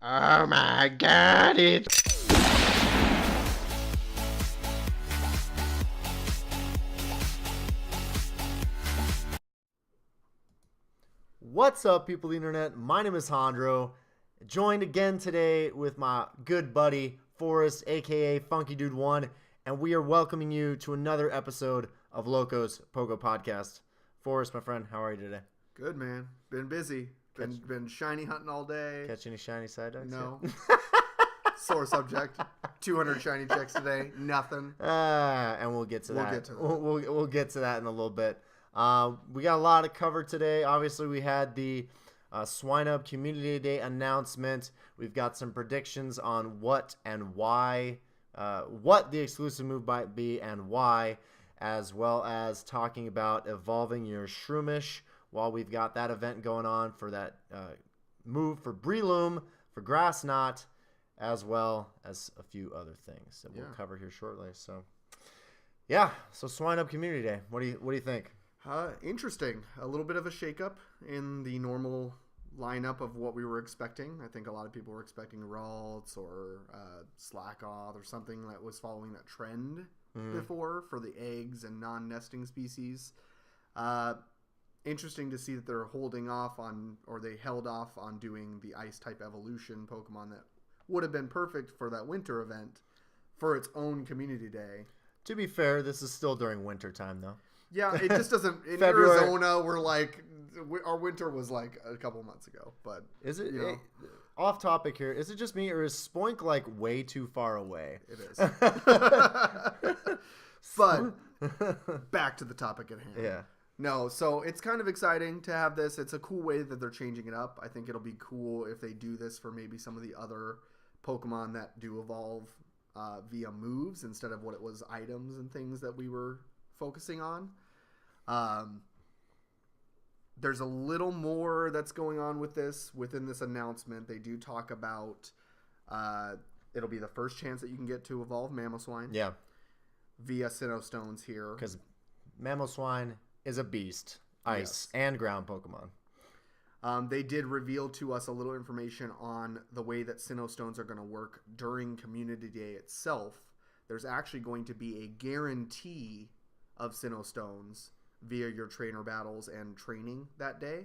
Oh my god, What's up, people of the internet? My name is Hondro, joined again today with my good buddy Forrest, aka Funky Dude One, and we are welcoming you to another episode of Loco's PoGo podcast. Forrest, my friend, how are you today? Good, man. Been busy. Been shiny hunting all day. Catch any shiny Psyducks? No. Sore subject. 200 shiny checks today. Nothing. And we'll get to that. Get to that. We'll get to that in a little bit. We got a lot to cover today. Obviously, we had the Swinub Community Day announcement. We've got some predictions on what and why, what the exclusive move might be and why, as well as talking about evolving your Shroomish while we've got that event going on for that move for Breloom, for Grass Knot, as well as a few other things that we'll cover here shortly. So, yeah. So Swinub Community Day. What do you think? Interesting. A little bit of a shakeup in the normal lineup of what we were expecting. I think a lot of people were expecting Ralts or Slackoth or something that was following that trend before for the eggs and non-nesting species. Interesting to see that they're holding off on, or they held off on doing the ice type evolution Pokemon that would have been perfect for that winter event for its own community day. To be fair, this is still during winter time, though. Yeah, it just doesn't. In February. Arizona, we're like, our winter was like a couple months ago. But is it off topic here? Is it just me, or is Spoink like way too far away? It is. But back to the topic at hand. Yeah. No, so it's kind of exciting to have this. It's a cool way that they're changing it up. I think it'll be cool if they do this for maybe some of the other Pokemon that do evolve via moves instead of what it was items and things that we were focusing on. There's a little more that's going on with this within this announcement. They do talk about it'll be the first chance that you can get to evolve Mamoswine. Yeah. Via Sinnoh Stones here. Because Mamoswine is a beast, ice and ground Pokemon. They did reveal to us a little information on the way that Sinnoh Stones are going to work during Community Day itself. There's actually going to be a guarantee of Sinnoh Stones via your trainer battles and training that day.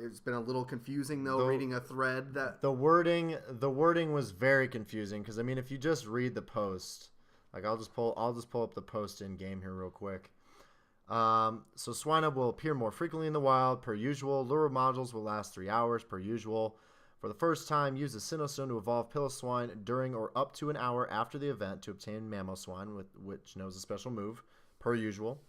It's been a little confusing though, reading a thread that the wording was very confusing because I mean if you just read the post, like I'll just pull up the post in game here real quick. So Swinub will appear more frequently in the wild per usual. Lure modules will last 3 hours per usual. For the first time, use the Sinnoh Stone to evolve Piloswine during or up to an hour after the event to obtain Mamoswine, which knows a special move, per usual.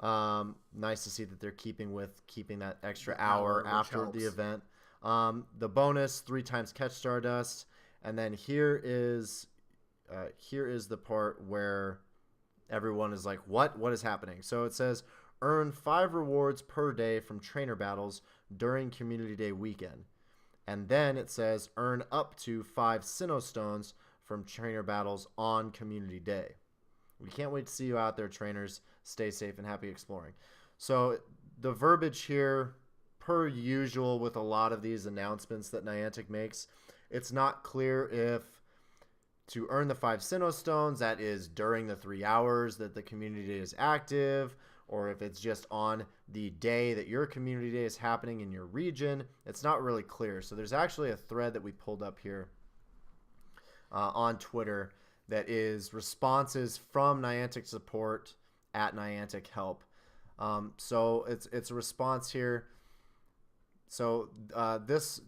Nice to see that they're keeping that extra hour after the event. The bonus 3 times catch Stardust, and then here is the part where everyone is like, what is happening? So it says earn 5 rewards per day from trainer battles during Community Day weekend. And then it says earn up to 5 Sinnoh Stones from trainer battles on Community Day. We can't wait to see you out there, trainers. Stay safe and happy exploring. So the verbiage here, per usual with a lot of these announcements that Niantic makes, it's not clear if to earn the 5 Sinnoh Stones, that is during the 3 hours that the community day is active, or if it's just on the day that your community day is happening in your region. It's not really clear. So there's actually a thread that we pulled up here on Twitter that is responses from Niantic support at Niantic Help. So it's a response here. So this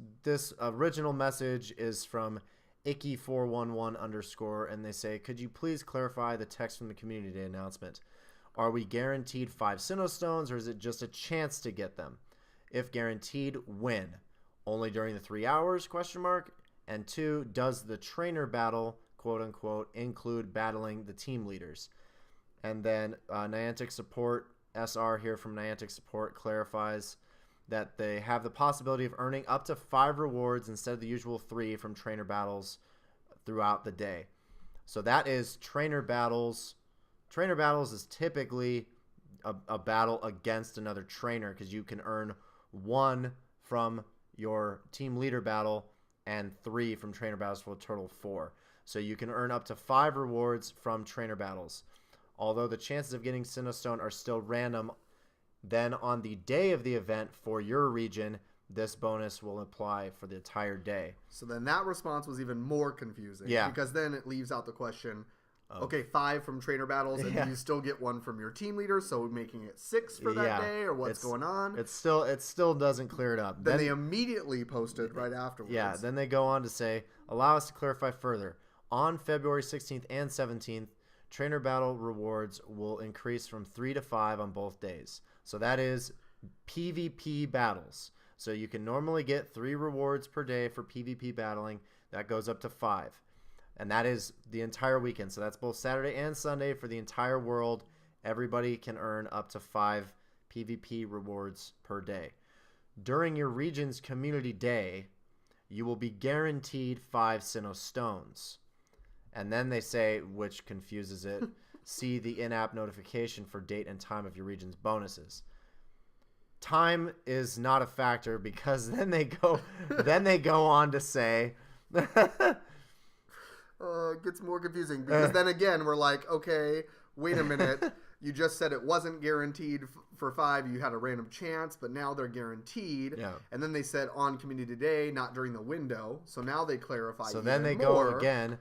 original message is from Icky411_, and they say, could you please clarify the text from the Community Day announcement? Are we guaranteed 5 Sinnoh Stones, or is it just a chance to get them? If guaranteed, when? Only during the 3 hours, ? And 2, does the trainer battle, quote unquote, include battling the team leaders? And then Niantic Support, SR here from Niantic Support, clarifies that they have the possibility of earning up to 5 rewards instead of the usual 3 from trainer battles throughout the day. So that is trainer battles. Trainer battles is typically a battle against another trainer because you can earn 1 from your team leader battle and 3 from trainer battles for a total of 4. So you can earn up to 5 rewards from trainer battles. Although the chances of getting Sinnoh are still random, then on the day of the event for your region, this bonus will apply for the entire day. So then that response was even more confusing. Yeah. Because then it leaves out the question, okay, 5 from trainer battles, and you still get 1 from your team leader, so making it 6 for that day, or what's going on? It still doesn't clear it up. Then they immediately posted right afterwards. Yeah, then they go on to say, allow us to clarify further. On February 16th and 17th, trainer battle rewards will increase from 3 to 5 on both days. So that is PvP battles. So you can normally get 3 rewards per day for PvP battling. That goes up to 5. And that is the entire weekend. So that's both Saturday and Sunday for the entire world. Everybody can earn up to 5 PvP rewards per day. During your region's community day, you will be guaranteed 5 Sinnoh stones. And then they say, which confuses it, see the in-app notification for date and time of your region's bonuses. Time is not a factor because then they go on to say it gets more confusing because then again we're like, okay, wait a minute, you just said it wasn't guaranteed for 5, you had a random chance, but now they're guaranteed. Yeah. And then they said on community day, not during the window, so now they clarify. So then they go again.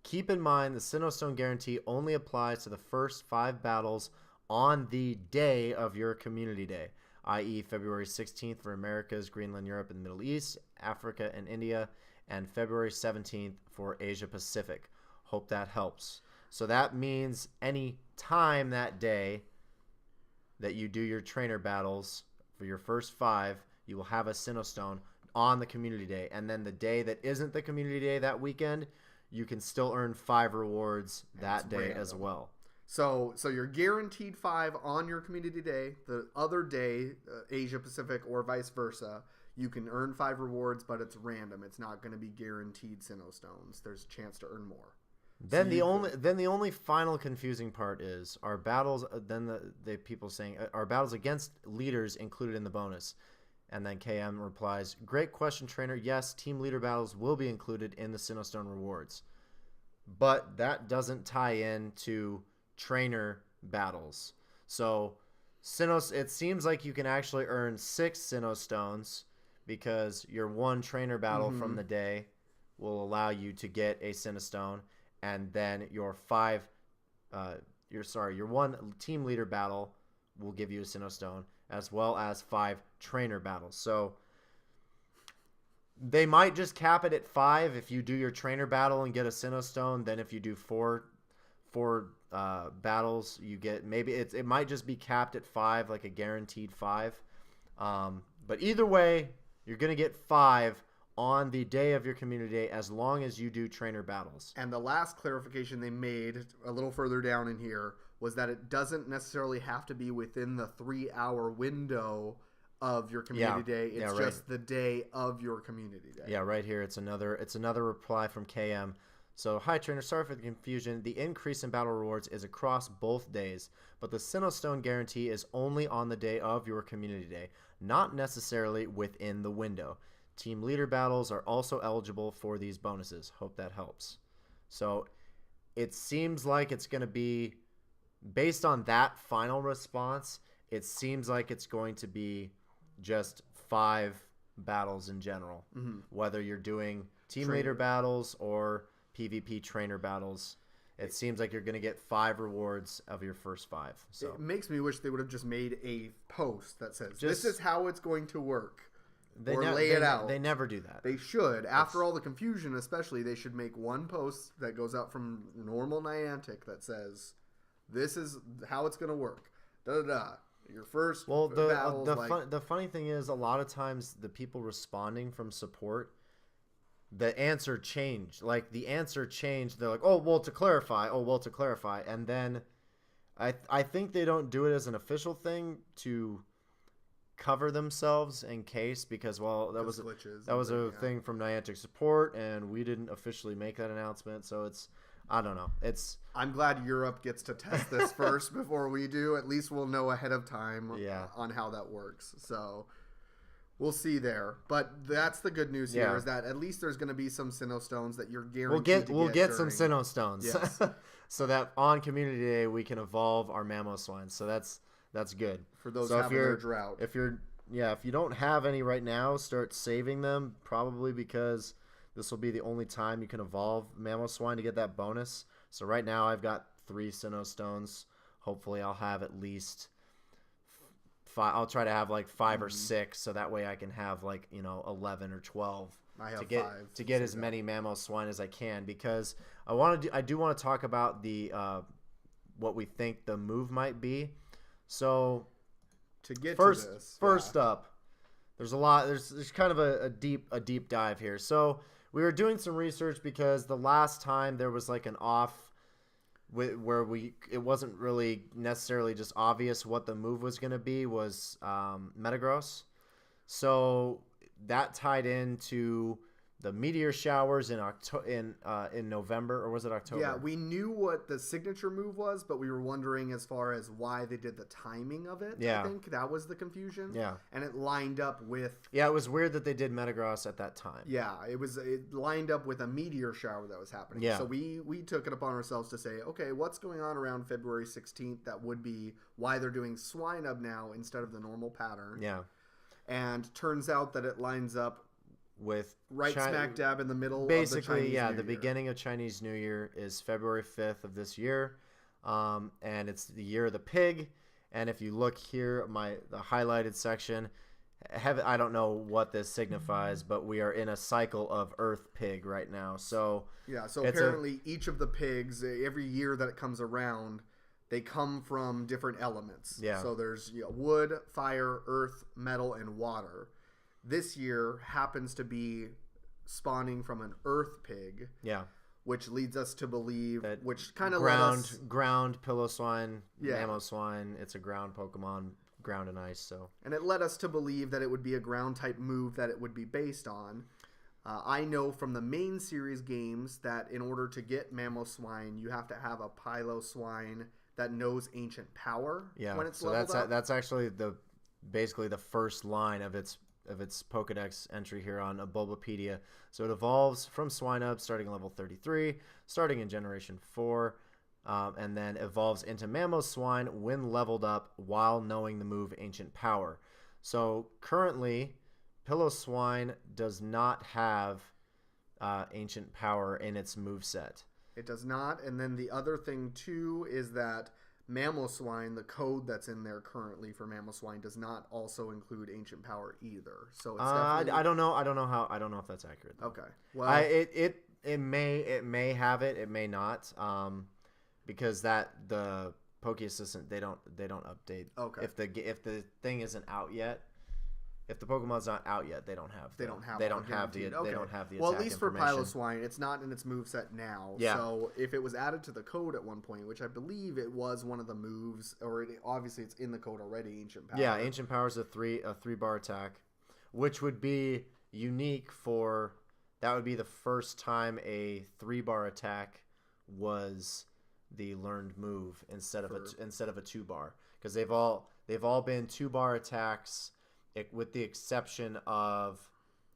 Keep in mind the Sinnoh Stone guarantee only applies to the first 5 battles on the day of your community day, i.e. February 16th for Americas, Greenland, Europe, and the Middle East, Africa, and India, and February 17th for Asia Pacific. Hope that helps. So that means any time that day that you do your trainer battles for your first 5, you will have a Sinnoh Stone on the community day. And then the day that isn't the community day that weekend, you can still earn 5 rewards that day as well. So you're guaranteed 5 on your community day. The other day, Asia Pacific or vice versa, you can earn 5 rewards, but it's random. It's not going to be guaranteed Sinnoh stones. There's a chance to earn more. Then the only final confusing part is our battles. Then the people saying our battles against leaders included in the bonus. And then KM replies, great question, trainer. Yes, team leader battles will be included in the Sinnoh Stone rewards. But that doesn't tie in to trainer battles. So it seems like you can actually earn 6 Sinnoh Stones because your 1 trainer battle from the day will allow you to get a Sinnoh Stone. And then your 1 team leader battle will give you a Sinnoh Stone, as well as 5 trainer battles. So they might just cap it at 5 if you do your trainer battle and get a Sinnoh Stone. Then if you do 4 battles, you get it might just be capped at 5, like a guaranteed 5. But either way, you're gonna get 5 on the day of your community day as long as you do trainer battles. And the last clarification they made a little further down in here was that it doesn't necessarily have to be within the 3-hour window of your community day. It's just the day of your community day. Yeah, right here. It's another reply from KM. So, hi trainer, sorry for the confusion. The increase in battle rewards is across both days, but the Sinnoh Stone guarantee is only on the day of your community day, not necessarily within the window. Team leader battles are also eligible for these bonuses. Hope that helps. So it seems like it's going to be, based on that final response, it seems like it's going to be just 5 battles in general. Whether you're doing team leader battles or PvP trainer battles, it seems like you're going to get 5 rewards of your first 5. So it makes me wish they would have just made a post that says, this is how it's going to work. Lay it out. They never do that. They should. After all the confusion, especially, they should make one post that goes out from normal Niantic that says, this is how it's going to work. Da-da-da. Your first battles, the funny thing is, a lot of times the people responding from support, the answer changed. Like, the answer changed. They're like, oh, well, to clarify. And then I think they don't do it as an official thing to cover themselves in case, because that was a thing from Niantic support, and we didn't officially make that announcement, so I don't know. I'm glad Europe gets to test this first before we do. At least we'll know ahead of time on how that works. So We'll see there, but that's the good news Yeah. here is that at least there's going to be some Sinnoh Stones that you're guaranteed We'll get some during- Sinnoh Stones, Yes. so that on Community Day we can evolve our Mamoswine. So that's good for those So if having their drought. if you don't have any right now, start saving them, probably because this will be the only time you can evolve Mamoswine to get that bonus. So right now I've got 3 Sinnoh Stones. Hopefully I'll have at least 5. I'll try to have like 5 or 6, so that way I can have like 11 or 12 I have to get 5 to get as many Mamoswine as I can, because I do want to talk about the what we think the move might be. So to get first to this. up, there's a lot. There's kind of a deep dive here. So we were doing some research because the last time there was like an off where it wasn't really necessarily just obvious what the move was going to be was Metagross. So that tied into the meteor showers in November, or was it October? Yeah, we knew what the signature move was, but we were wondering as far as why they did the timing of it. Yeah. I think that was the confusion. Yeah. And it lined up with... Yeah, it was weird that they did Metagross at that time. Yeah, it lined up with a meteor shower that was happening. Yeah. So we took it upon ourselves to say, okay, what's going on around February 16th that would be why they're doing Swinub now instead of the normal pattern. Yeah. And turns out that it lines up with smack dab in the middle basically, of the Chinese New Year. beginning of Chinese New Year is February 5th of this year, and it's the year of the pig. And if you look here, the highlighted section, I don't know what this signifies, but we are in a cycle of Earth Pig right now. So yeah, so apparently each of the pigs, every year that it comes around, they come from different elements. Yeah. So there's wood, fire, earth, metal, and water. This year happens to be spawning from an earth pig. Yeah. Which leads us to believe, that which kind of ground pillow swine, Yeah. Mamoswine. It's a ground Pokemon, ground and ice. So and it led us to believe that it would be a ground type move that it would be based on. I know from the main series games that in order to get Mamoswine, you have to have a Piloswine that knows ancient power. Yeah. When it's so leveled up. that's actually basically the first line of its Pokedex entry here on a Bulbapedia. So it evolves from Swinub starting at level 33, starting in Generation 4, and then evolves into Mamoswine when leveled up while knowing the move Ancient Power. So currently, Piloswine does not have Ancient Power in its moveset. It does not. And then the other thing, too, is that Mamoswine, the code that's in there currently for Mamoswine, does not also include Ancient Power either. So it's definitely... I don't know if that's accurate, though. Okay. Well, it may have it, it may not, because the Poke Assistant they don't update. Okay. If the thing isn't out yet, if the Pokemon's not out yet, they don't have the attack well, at least for information. Piloswine, it's not in its moveset now. Yeah. So if it was added to the code at one point, which I believe it was one of the moves, or obviously it's in the code already, Ancient Power. Yeah, Ancient Power is a 3-bar attack, which would be unique for... That would be the first time a 3-bar attack was the learned move instead of a 2-bar, because they've all been 2-bar attacks, with the exception of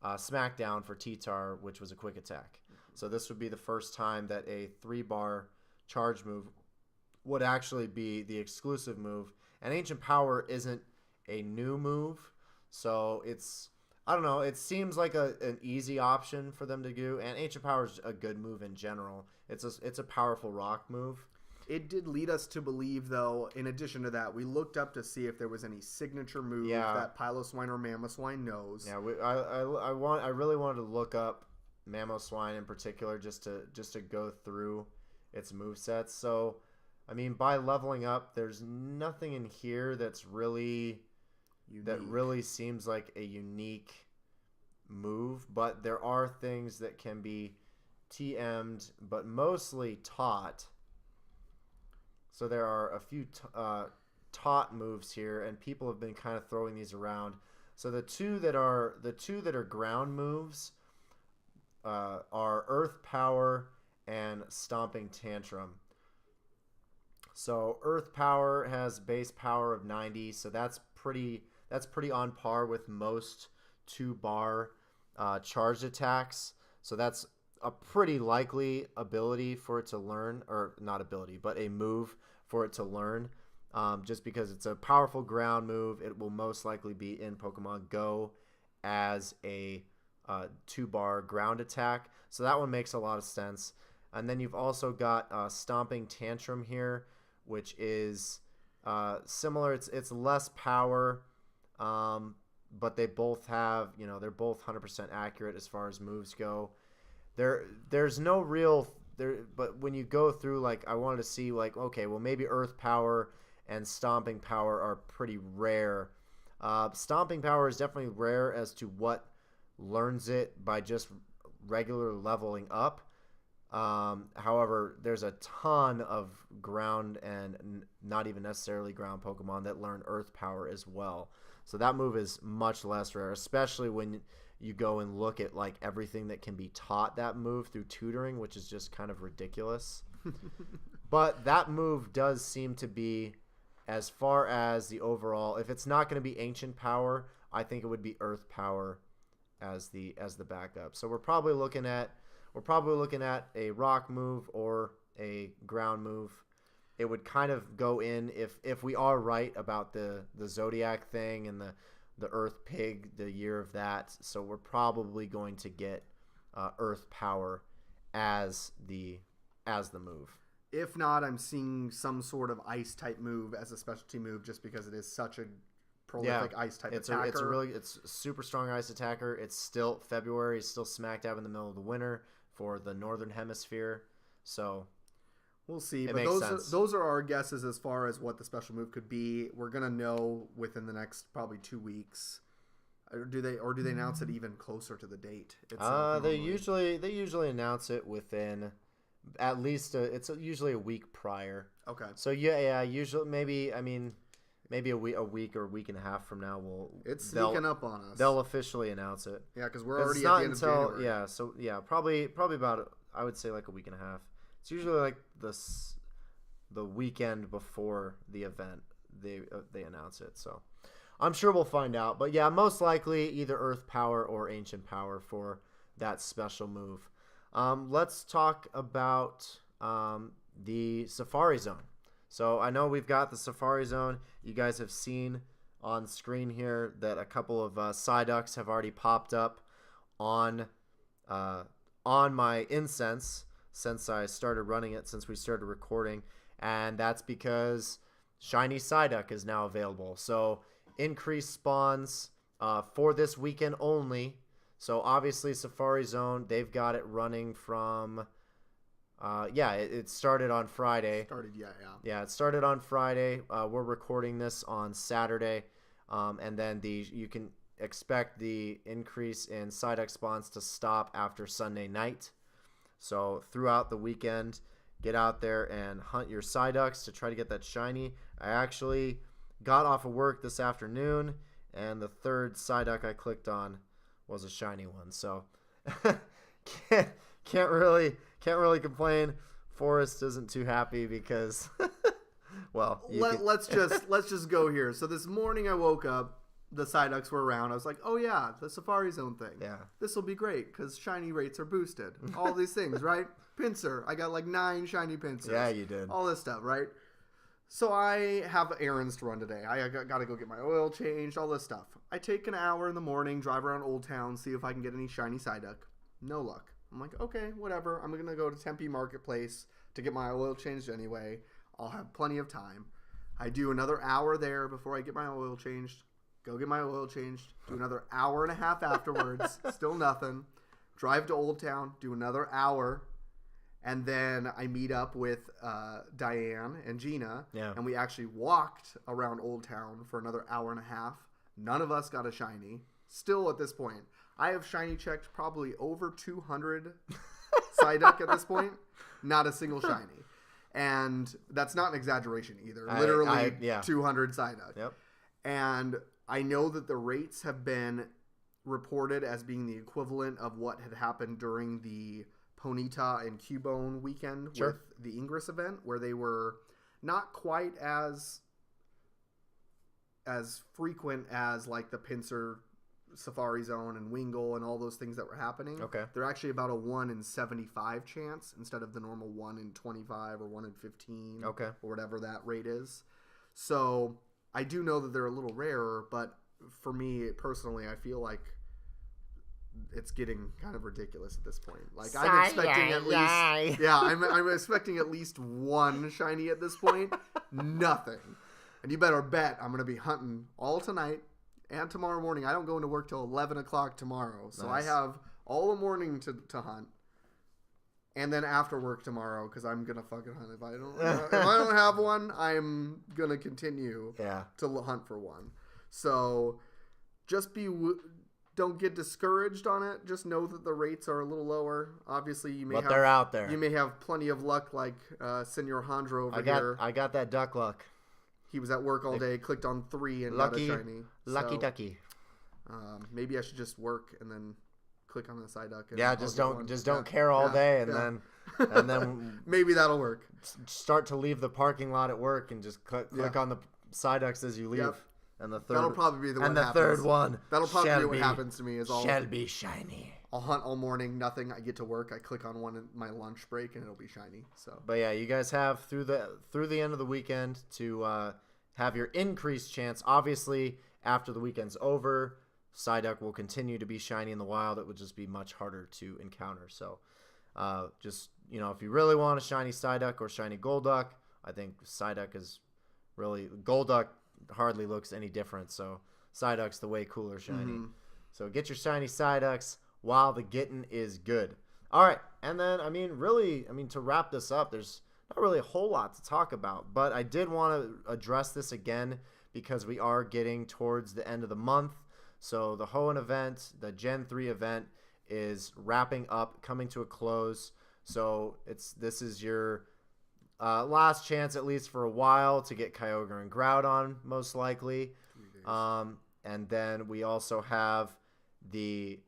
Smackdown for T-Tar, which was a quick attack. So this would be the first time that a 3-bar charge move would actually be the exclusive move. And Ancient Power isn't a new move, so it's... I don't know. It seems like an easy option for them to do, and Ancient Power is a good move in general. It's a powerful rock move. It did lead us to believe, though, in addition to that, we looked up to see if there was any signature move that Piloswine or Mamoswine knows. Yeah, I really wanted to look up Mamoswine in particular just to go through its movesets. So, I mean, by leveling up, there's nothing in here that's really... Unique. That really seems like a unique move, but there are things that can be TM'd, but mostly taught. So there are a few taught moves here, and people have been kind of throwing these around. So the two that are ground moves are Earth Power and Stomping Tantrum. So Earth Power has base power of 90, so that's pretty on par with most 2-bar charged attacks. So that's a pretty likely ability for it to learn, or not ability, but a move for it to learn. Just because it's a powerful ground move, it will most likely be in Pokemon Go as a 2-bar ground attack. So that one makes a lot of sense. And then you've also got Stomping Tantrum here, which is similar. It's less power, but they both have, they're both 100% accurate as far as moves go. There's no real there, but when you go through, like, I wanted to see, like, okay, well, maybe Earth Power and Stomping Power are pretty rare. Stomping Power is definitely rare as to what learns it by just regular leveling up. However, there's a ton of ground and not even necessarily ground Pokemon that learn Earth Power as well. So that move is much less rare, especially when you go and look at, like, everything that can be taught that move through tutoring, which is just kind of ridiculous. But that move does seem to be, as far as the overall, if it's not going to be Ancient Power, I think it would be Earth Power as the backup. So we're probably looking at a rock move or a ground move. It would kind of go in if we are right about the Zodiac thing and the Earth Pig, the year of that. So we're probably going to get Earth Power as the move. If not, I'm seeing some sort of ice type move as a specialty move, just because it is such a prolific ice type attacker. It's a super strong ice attacker. It's still February. It's still smack dab in the middle of the winter for the northern hemisphere. So we'll see. But those are our guesses as far as what the special move could be. We're gonna know within the next probably 2 weeks. Do they announce it even closer to the date? They usually announce it within at least it's usually a week prior. Okay. So yeah, usually maybe a week or a week and a half from now it's sneaking up on us. They'll officially announce it. Yeah, because we're already at the end of January. Yeah, so yeah, probably about, I would say, like a week and a half. It's usually like the weekend before the event they announce it. So I'm sure we'll find out. But yeah, most likely either Earth Power or Ancient Power for that special move. Let's talk about the Safari Zone. So I know we've got the Safari Zone. You guys have seen on screen here that a couple of Psyducks have already popped up on my incense since I started running it, since we started recording. And that's because Shiny Psyduck is now available. So increased spawns for this weekend only. So obviously Safari Zone, they've got it running from... it started on Friday. Yeah, it started on Friday. We're recording this on Saturday. And then you can expect the increase in Psyduck spawns to stop after Sunday night. So throughout the weekend, get out there and hunt your Psyducks to try to get that shiny. I actually got off of work this afternoon, and the third Psyduck I clicked on was a shiny one. So can't really complain. Forrest isn't too happy because well, let's just go here. So this morning I woke up, the Psyducks were around. I was like, oh yeah, the Safari Zone thing. Yeah, this will be great because shiny rates are boosted. All these things, right? Pinsir, I got like 9 shiny Pinsirs. Yeah, you did. All this stuff, right? So I have errands to run today. I got to go get my oil changed, all this stuff. I take an hour in the morning, drive around Old Town, see if I can get any shiny Psyduck. No luck. I'm like, okay, whatever. I'm going to go to Tempe Marketplace to get my oil changed anyway. I'll have plenty of time. I do another hour there before I get my oil changed. Go get my oil changed. Do another hour and a half afterwards. Still nothing. Drive to Old Town. Do another hour. And then I meet up with Diane and Gina. Yeah. And we actually walked around Old Town for another hour and a half. None of us got a shiny. Still at this point. I have shiny checked probably over 200 Psyduck at this point. Not a single shiny. And that's not an exaggeration either. Literally 200 Psyduck. Yep. And I know that the rates have been reported as being the equivalent of what had happened during the Ponyta and Cubone weekend with the Ingress event, where they were not quite as frequent as like the Pinsir Safari Zone and Wingle and all those things that were happening. Okay. They're actually about a 1 in 75 chance instead of the normal 1 in 25 or 1 in 15. Okay. Or whatever that rate is. So I do know that they're a little rarer, but for me personally, I feel like it's getting kind of ridiculous at this point. Like I'm expecting at least, I'm expecting at least one shiny at this point. Nothing, and you better bet I'm gonna be hunting all tonight and tomorrow morning. I don't go into work till 11 o'clock tomorrow, so Nice. I have all the morning to hunt, and then after work tomorrow because I'm gonna fucking hunt. If I don't have one, I'm gonna continue to hunt for one. So just don't get discouraged on it. Just know that the rates are a little lower. Obviously, they're out there. You may have plenty of luck, like Senor Handro over here. I got that duck luck. He was at work all day, clicked on 3 and got a shiny. Lucky ducky. Maybe I should just work and then click on the Psyduck. Yeah, just don't care all day, and then maybe that'll work. Start to leave the parking lot at work and just click on the Psyducks as you leave. Yep. And the third, that'll probably be the one. And the third one, that'll probably be what happens to me. Shall be shiny. I'll hunt all morning, nothing. I get to work, I click on one in my lunch break, and it'll be shiny. So, but yeah, you guys have through the end of the weekend to have your increased chance. Obviously, after the weekend's over, Psyduck will continue to be shiny in the wild. It would just be much harder to encounter. So, just if you really want a shiny Psyduck or shiny Golduck, I think Psyduck is really Golduck. Hardly looks any different, so Psyduck's the way cooler shiny. Mm-hmm. So get your shiny Psyducks while the getting is good. All right, and then to wrap this up, there's not really a whole lot to talk about, but I did want to address this again because we are getting towards the end of the month. So the Hoenn event, the Gen 3 event, is wrapping up, coming to a close. So this is your last chance, at least for a while, to get Kyogre and Groudon, most likely. And then we also have the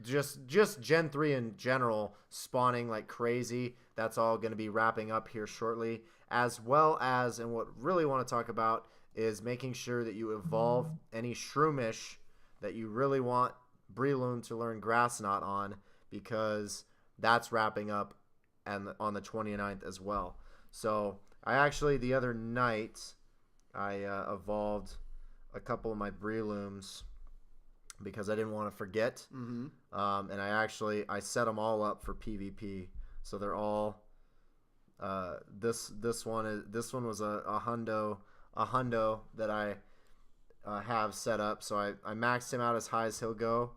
just Gen 3 in general spawning like crazy. That's all going to be wrapping up here shortly, as well as, and what really want to talk about is making sure that you evolve any Shroomish that you really want Breloom to learn Grass Knot on, because that's wrapping up and on the 29th as well. So I actually, the other night, I evolved a couple of my Brelooms because I didn't want to forget. Mm-hmm. And I set them all up for PvP. So they're all this one was a hundo that I have set up. So I maxed him out as high as he'll go.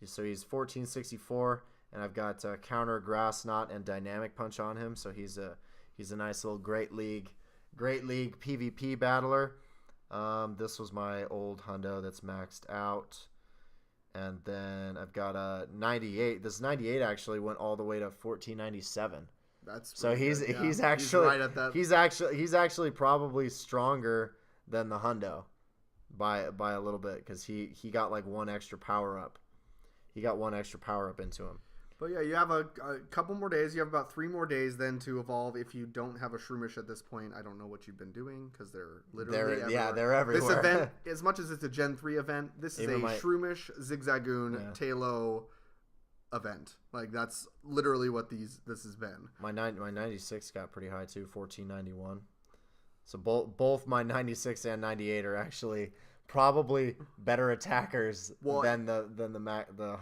So he's 1464. And I've got counter, Grass Knot, and Dynamic Punch on him, so he's a nice little great league PvP battler. This was my old hundo that's maxed out, and then I've got a 98. This 98 actually went all the way to 1497. That's so he's actually right at that. He's actually probably stronger than the hundo by a little bit, because he got like one extra power up. He got one extra power up into him. But yeah, you have a couple more days. You have about 3 more days then to evolve. If you don't have a Shroomish at this point, I don't know what you've been doing, because they're literally everywhere. Yeah, they're everywhere. This event, as much as it's a Gen 3 event, this is Shroomish, Zigzagoon, Tailo event. Like, that's literally what this has been. My 96 got pretty high too, 1491. So both my 96 and 98 are actually probably better attackers than the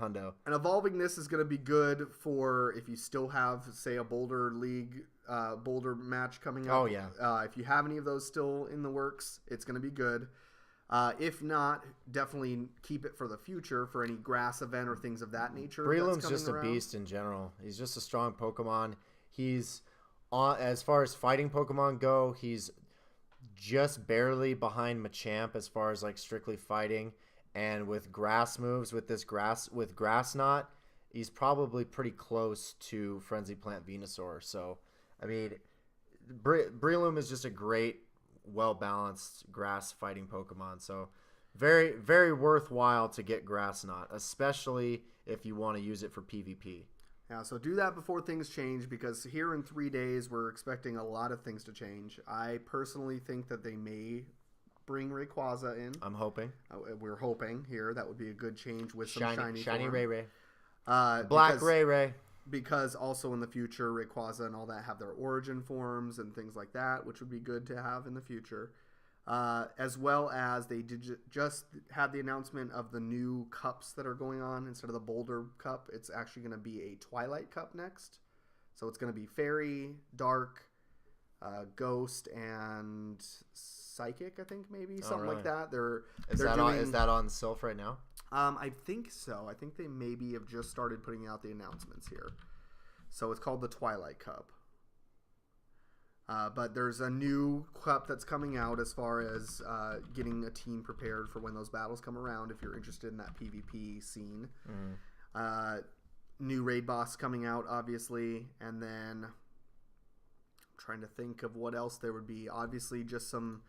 hundo. And evolving this is going to be good for if you still have, say, a Boulder League, Boulder match coming up. Oh, yeah. If you have any of those still in the works, it's going to be good. If not, definitely keep it for the future for any grass event or things of that nature. Breloom's just a beast in general. He's just a strong Pokemon. He's as far as fighting Pokemon go, he's just barely behind Machamp as far as like strictly fighting, and with grass moves with Grass Knot, he's probably pretty close to Frenzy Plant Venusaur. So I mean, Breloom is just a great, well balanced grass fighting Pokemon. So very, very worthwhile to get Grass Knot, especially if you want to use it for PvP. Yeah, so do that before things change, because here in 3 days we're expecting a lot of things to change. I personally think that they may bring Rayquaza in. I'm hoping. We're hoping here that would be a good change with some shiny form. Ray. Black Ray. Because also in the future, Rayquaza and all that have their origin forms and things like that, which would be good to have in the future. As well as they did just had the announcement of the new cups that are going on. Instead of the Boulder Cup, it's actually going to be a Twilight Cup next. So it's going to be Fairy, Dark, Ghost, and Psychic, I think maybe something like that. Is that on Sylph right now? I think so. I think they maybe have just started putting out the announcements here. So it's called the Twilight Cup. But there's a new cup that's coming out as far as getting a team prepared for when those battles come around. If you're interested in that PvP scene, new raid boss coming out, obviously, and then I'm trying to think of what else there would be. Obviously, just some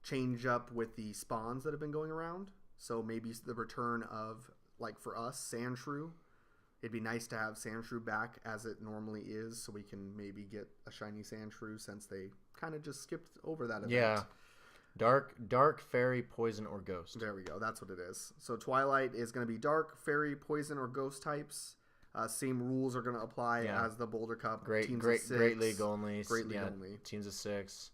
change up with the spawns that have been going around. So maybe the return of, like for us, Sandshrew. It'd be nice to have Sandshrew back as it normally is, so we can maybe get a shiny Sandshrew since they kind of just skipped over that event. Yeah. Dark, Fairy, Poison, or Ghost. There we go. That's what it is. So Twilight is going to be Dark, Fairy, Poison, or Ghost types. Same rules are going to apply as the Boulder Cup. Great League only. Great League only. Teams of 6.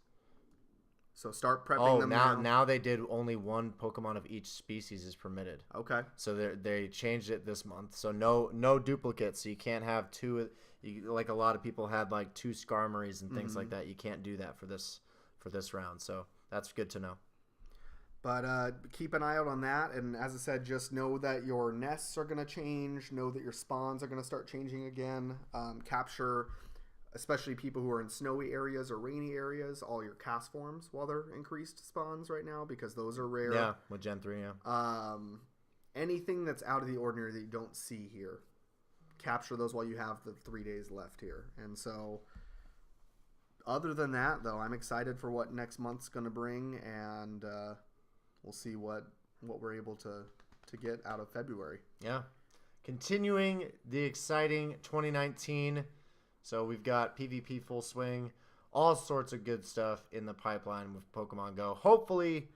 So start prepping them now. Now they did only one Pokemon of each species is permitted. Okay. So they changed it this month. So no duplicates. So you can't have two. Like a lot of people had like 2 Skarmories and things like that. You can't do that for this round. So that's good to know. But keep an eye out on that. And as I said, just know that your nests are going to change. Know that your spawns are going to start changing again. Capture, especially people who are in snowy areas or rainy areas, all your cast forms while they're increased spawns right now because those are rare. Yeah, with Gen 3, yeah. Anything that's out of the ordinary that you don't see here, capture those while you have the 3 days left here. And so other than that, though, I'm excited for what next month's going to bring, and we'll see what we're able to get out of February. Yeah. Continuing the exciting 2019. So we've got PvP full swing, all sorts of good stuff in the pipeline with Pokemon Go. Hopefully,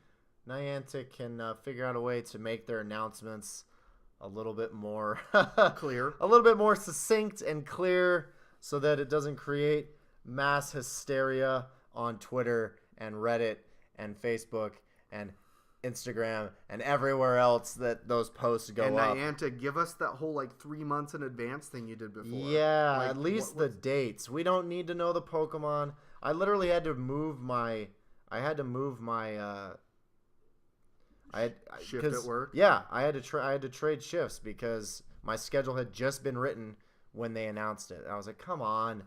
Niantic can figure out a way to make their announcements a little bit more clear, a little bit more succinct and clear, so that it doesn't create mass hysteria on Twitter and Reddit and Facebook and Instagram and everywhere else that those posts go up. And Niantic, give us that whole 3 months in advance thing you did before. Yeah, at least the dates. We don't need to know the Pokemon. I literally had to move my. Shift at work. Yeah, I had to trade shifts because my schedule had just been written when they announced it. I was like, come on.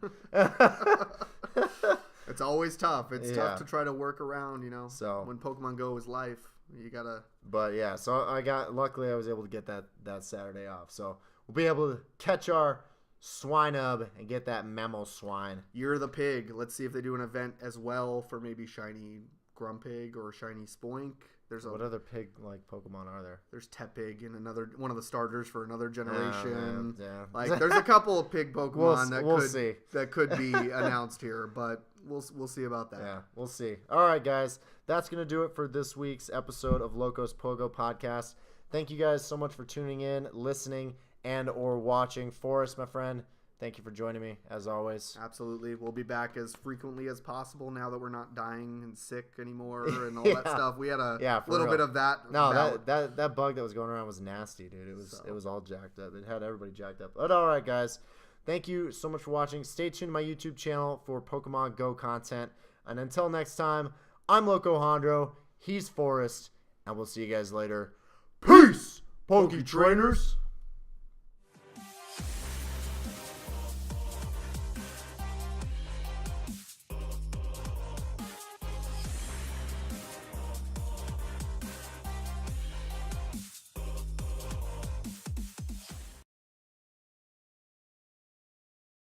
It's always tough. It's tough to try to work around, So when Pokemon Go is life, you gotta. But yeah, so luckily I was able to get that Saturday off. So we'll be able to catch our Swinub and get that Memo Swine. You're the pig. Let's see if they do an event as well for maybe shiny Grumpig or shiny Spoink. What other pig Pokemon are there? There's Tepig and one of the starters for another generation. Yeah. There's a couple of pig Pokemon see. that could be announced here, but we'll see about that. Yeah, we'll see. All right, guys, that's gonna do it for this week's episode of Loco's PoGo podcast. Thank you guys so much for tuning in, listening, and or watching. Forrest, my friend, thank you for joining me as always. Absolutely. We'll be back as frequently as possible now that we're not dying and sick anymore and all that stuff. We had a little bit of that. No, that bug that was going around was nasty, dude. It was all jacked up. It had everybody jacked up. But all right, guys. Thank you so much for watching. Stay tuned to my YouTube channel for Pokemon Go content. And until next time, I'm Loco Hondro. He's Forrest. And we'll see you guys later. Peace, Poke Trainers.